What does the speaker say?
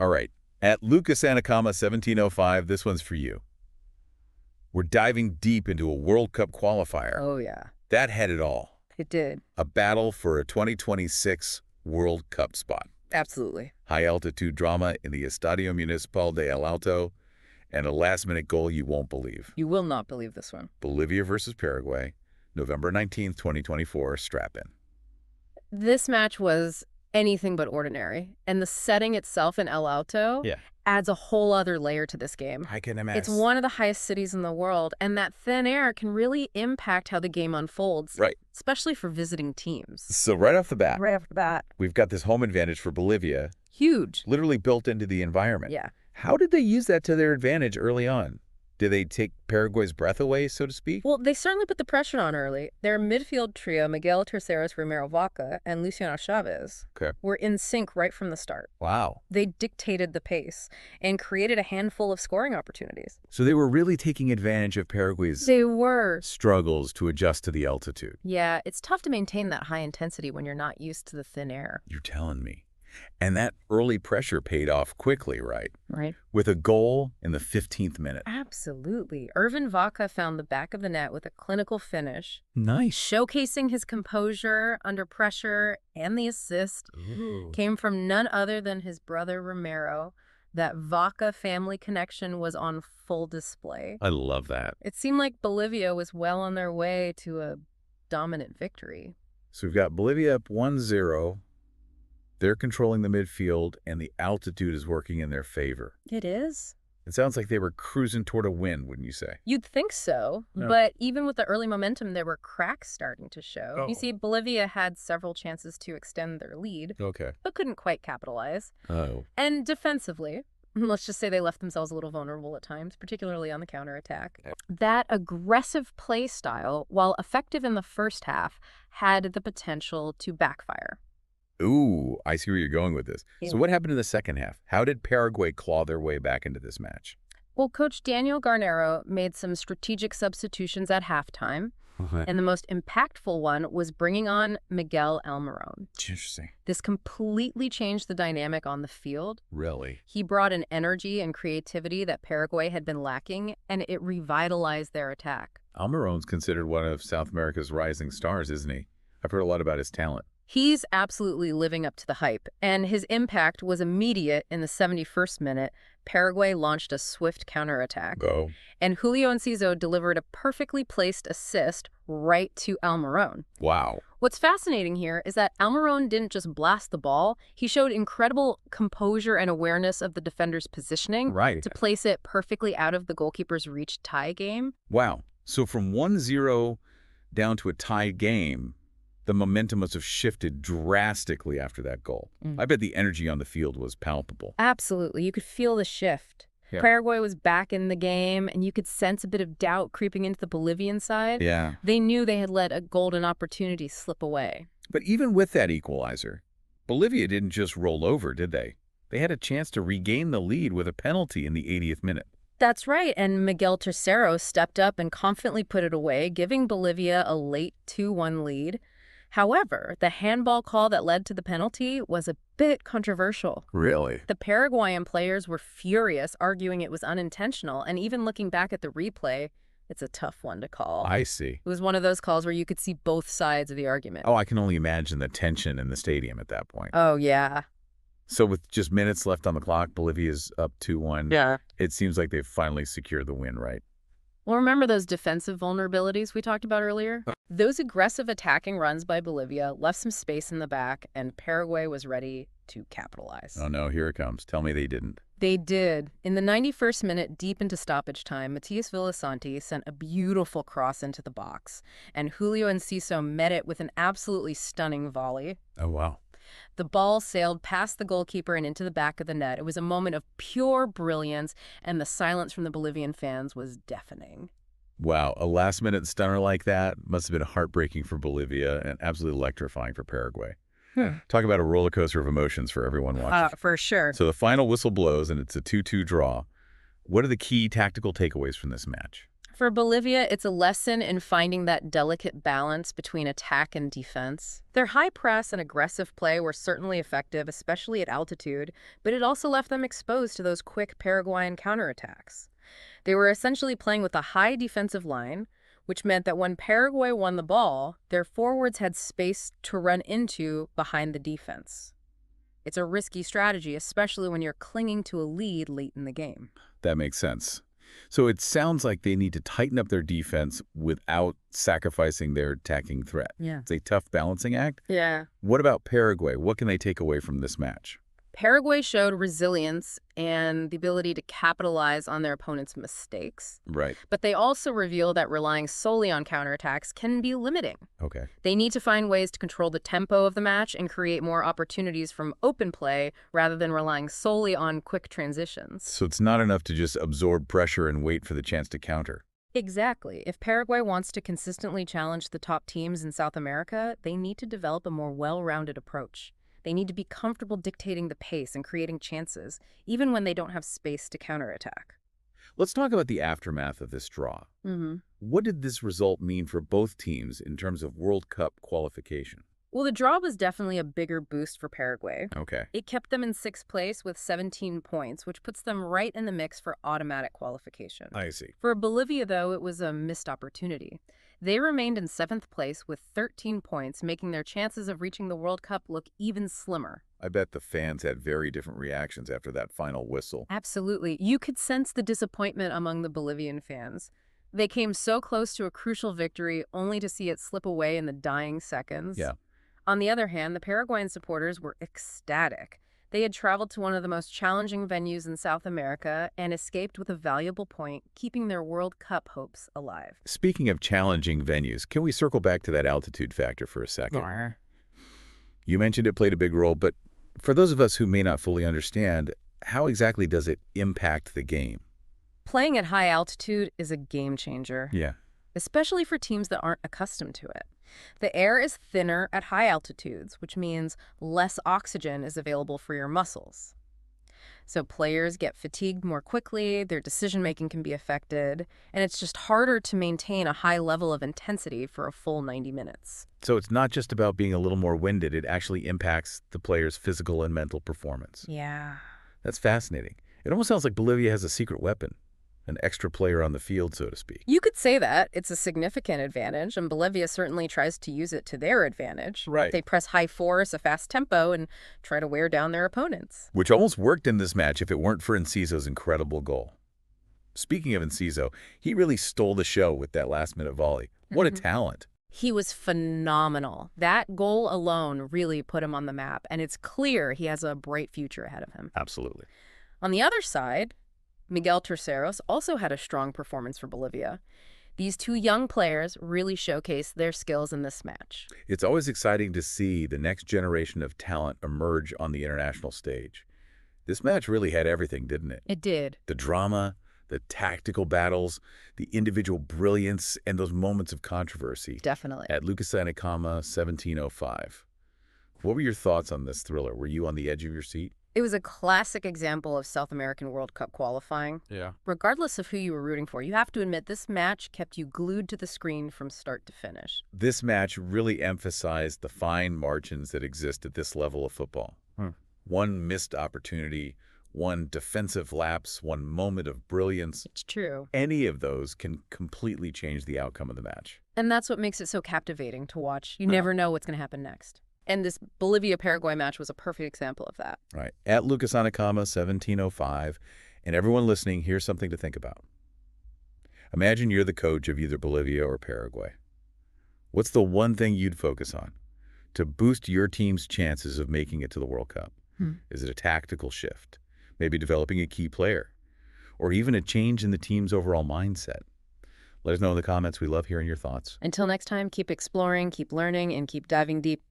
All right. At Lucas Anacama 1705, this one's for you. We're diving deep into a World Cup qualifier. Oh, yeah. That had it all. It did. A battle for a 2026 World Cup spot. Absolutely. High-altitude drama in the Estadio Municipal de El Alto, and a last-minute goal you won't believe. You will not believe this one. Bolivia versus Paraguay, November 19th, 2024, strap in. This match was anything but ordinary, and the setting itself in El Alto adds a whole other layer to this game. I can imagine. It's one of the highest cities in the world, and that thin air can really impact how the game unfolds, Right. especially for visiting teams. So right off the bat, We've we've got this home advantage for Bolivia, huge. literally built into the environment. Yeah. How did they use that to their advantage early on? Did they take Paraguay's breath away, so to speak? Well, they certainly put the pressure on early. Their midfield trio, Miguel Terceros, Romero Vaca, and Luciano Chavez, were in sync right from the start. Wow. They dictated the pace and created a handful of scoring opportunities. So they were really taking advantage of Paraguay's struggles to adjust to the altitude. Yeah, it's tough to maintain that high intensity when you're not used to the thin air. You're telling me. And that early pressure paid off quickly, right? Right. With a goal in the 15th minute. Absolutely. Irvin Vaca found the back of the net with a clinical finish. Nice. Showcasing his composure under pressure, and the assist came from none other than his brother Romero. That Vaca family connection was on full display. I love that. It seemed like Bolivia was well on their way to a dominant victory. So we've got Bolivia up 1-0. They're controlling the midfield, and the altitude is working in their favor. It is? It sounds like they were cruising toward a win, wouldn't you say? You'd think so, but even with the early momentum, there were cracks starting to show. You see, Bolivia had several chances to extend their lead, but couldn't quite capitalize. And defensively, let's just say they left themselves a little vulnerable at times, particularly on the counterattack. That aggressive play style, while effective in the first half, had the potential to backfire. Ooh, I see where you're going with this. So what happened in the second half? How did Paraguay claw their way back into this match? Well, Coach Daniel Garnero made some strategic substitutions at halftime, and the most impactful one was bringing on Miguel Almirón. Interesting. This completely changed the dynamic on the field. Really? He brought an energy and creativity that Paraguay had been lacking, and it revitalized their attack. Almirón's considered one of South America's rising stars, isn't he? I've heard a lot about his talent. He's absolutely living up to the hype, and his impact was immediate. In the 71st minute, Paraguay launched a swift counterattack. And Julio Enciso delivered a perfectly placed assist right to Almirón. Wow. What's fascinating here is that Almirón didn't just blast the ball. He showed incredible composure and awareness of the defender's positioning to place it perfectly out of the goalkeeper's reach tie game. Wow. So from 1-0 down to a tied game, the momentum must have shifted drastically after that goal. I bet the energy on the field was palpable. Absolutely. You could feel the shift. Paraguay was back in the game, and you could sense a bit of doubt creeping into the Bolivian side. They knew they had let a golden opportunity slip away. But even with that equalizer, Bolivia didn't just roll over, did they? They had a chance to regain the lead with a penalty in the 80th minute. That's right, and Miguel Terceros stepped up and confidently put it away, giving Bolivia a late 2-1 lead. However, the handball call that led to the penalty was a bit controversial. Really? The Paraguayan players were furious, arguing it was unintentional, and even looking back at the replay, it's a tough one to call. I see. It was one of those calls where you could see both sides of the argument. Oh, I can only imagine the tension in the stadium at that point. Oh, yeah. So with just minutes left on the clock, Bolivia's up 2-1. It seems like they've finally secured the win, right? Well, remember those defensive vulnerabilities we talked about earlier? Those aggressive attacking runs by Bolivia left some space in the back, and Paraguay was ready to capitalize. Oh, no, here it comes. Tell me they didn't. They did. In the 91st minute, deep into stoppage time, Matias Villasanti sent a beautiful cross into the box, and Julio Enciso met it with an absolutely stunning volley. Oh, wow. The ball sailed past the goalkeeper and into the back of the net. It was a moment of pure brilliance, and the silence from the Bolivian fans was deafening. Wow, a last-minute stunner like that must have been heartbreaking for Bolivia and absolutely electrifying for Paraguay. Talk about a roller coaster of emotions for everyone watching. For sure. So the final whistle blows, and it's a 2-2 draw. What are the key tactical takeaways from this match? For Bolivia, it's a lesson in finding that delicate balance between attack and defense. Their high press and aggressive play were certainly effective, especially at altitude, but it also left them exposed to those quick Paraguayan counterattacks. They were essentially playing with a high defensive line, which meant that when Paraguay won the ball, their forwards had space to run into behind the defense. It's a risky strategy, especially when you're clinging to a lead late in the game. That makes sense. So it sounds like they need to tighten up their defense without sacrificing their attacking threat. Yeah. It's a tough balancing act. Yeah. What about Paraguay? What can they take away from this match? Paraguay showed resilience and the ability to capitalize on their opponent's mistakes. Right. But they also reveal that relying solely on counterattacks can be limiting. Okay. They need to find ways to control the tempo of the match and create more opportunities from open play rather than relying solely on quick transitions. So it's not enough to just absorb pressure and wait for the chance to counter. Exactly. If Paraguay wants to consistently challenge the top teams in South America, they need to develop a more well-rounded approach. They need to be comfortable dictating the pace and creating chances, even when they don't have space to counterattack. Let's talk about the aftermath of this draw. What did this result mean for both teams in terms of World Cup qualification? Well, the draw was definitely a bigger boost for Paraguay. Okay. It kept them in 6th place with 17 points, which puts them right in the mix for automatic qualification. I see. For Bolivia, though, it was a missed opportunity. They remained in 7th place with 13 points, making their chances of reaching the World Cup look even slimmer. I bet the fans had very different reactions after that final whistle. Absolutely. You could sense the disappointment among the Bolivian fans. They came so close to a crucial victory only to see it slip away in the dying seconds. Yeah. On the other hand, the Paraguayan supporters were ecstatic. They had traveled to one of the most challenging venues in South America and escaped with a valuable point, keeping their World Cup hopes alive. Speaking of challenging venues, can we circle back to that altitude factor for a second? Sure. You mentioned it played a big role, but for those of us who may not fully understand, how exactly does it impact the game? Playing at high altitude is a game changer. Yeah. Especially for teams that aren't accustomed to it. The air is thinner at high altitudes, which means less oxygen is available for your muscles. So players get fatigued more quickly, their decision-making can be affected, and it's just harder to maintain a high level of intensity for a full 90 minutes. So it's not just about being a little more winded, it actually impacts the player's physical and mental performance. Yeah. That's fascinating. It almost sounds like Bolivia has a secret weapon. An extra player on the field, so to speak. You could say that. It's a significant advantage, and Bolivia certainly tries to use it to their advantage. Right. They press high force, a fast tempo, and try to wear down their opponents. Which almost worked in this match if it weren't for Enciso's incredible goal. Speaking of Enciso, he really stole the show with that last-minute volley. What a talent. He was phenomenal. That goal alone really put him on the map, and it's clear he has a bright future ahead of him. Absolutely. On the other side, Miguel Terceros also had a strong performance for Bolivia. These two young players really showcased their skills in this match. It's always exciting to see the next generation of talent emerge on the international stage. This match really had everything, didn't it? It did. The drama, the tactical battles, the individual brilliance, and those moments of controversy. Definitely. At Lucas Anacama, 1705. What were your thoughts on this thriller? Were you on the edge of your seat? It was a classic example of South American World Cup qualifying. Yeah. Regardless of who you were rooting for, you have to admit this match kept you glued to the screen from start to finish. This match really emphasized the fine margins that exist at this level of football. One missed opportunity, one defensive lapse, one moment of brilliance. It's true. Any of those can completely change the outcome of the match. And that's what makes it so captivating to watch. You never know what's going to happen next. And this Bolivia-Paraguay match was a perfect example of that. Right. At Lucas Anacama, 1705. And everyone listening, here's something to think about. Imagine you're the coach of either Bolivia or Paraguay. What's the one thing you'd focus on to boost your team's chances of making it to the World Cup? Is it a tactical shift? Maybe developing a key player? Or even a change in the team's overall mindset? Let us know in the comments. We love hearing your thoughts. Until next time, keep exploring, keep learning, and keep diving deep.